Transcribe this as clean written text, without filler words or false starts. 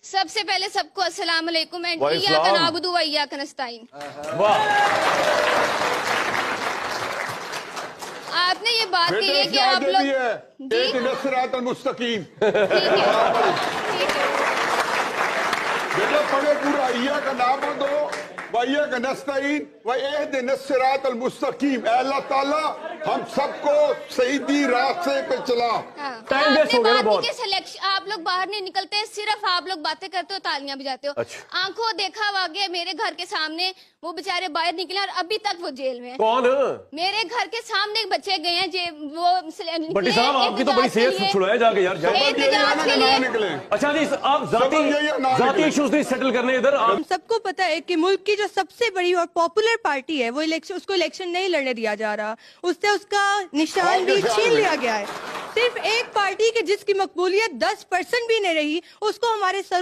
सबसे पहले सबको अस्सलाम वालेकुम एंड वालेकुम इय्याका सलाम। नअबुदु व इय्याका नस्तईन। वाह आपने ये बात कही है कि बेटे आप लोग जी एक सिरातल मुस्तकीम ठीक है ठीक है बेटा पढ़े पूरा इया का नाम दो वैया का नस्तईन व एहदिन सिरातल मुस्तकीम। ऐ अल्लाह ताला हम सबको सीधी रास्ते पे चला। हाँ। टाइम वेस्ट हो गया ना बहुत। सिलेक्शन आप लोग बाहर नहीं निकलते, सिर्फ आप लोग बातें करते हो, तालियां बजाते हो। अच्छा। आंखों देखा वागे मेरे घर के सामने वो बेचारे बाहर निकले और अभी तक वो जेल में हैं। कौन? मेरे घर के सामने बच्चे गए हैं जे वो बट्टी साहब आपकी तो बड़ी सेहत छुड़ाया जाके यार जाए। एहतजाज के लिए निकले अच्छा जी आप ना जाती निकले। इश्यूज नहीं सेटल करने इधर आप हम सबको पता है कि मुल्क की जो सबसे बड़ी और पॉपुलर पार्टी है वो उसको इलेक्शन नहीं लड़ने दिया जा रहा, उससे उसका निशान भी छीन लिया गया है। सिर्फ एक पार्टी की जिसकी मकबूलियत 10% भी नहीं रही उसको हमारे सरों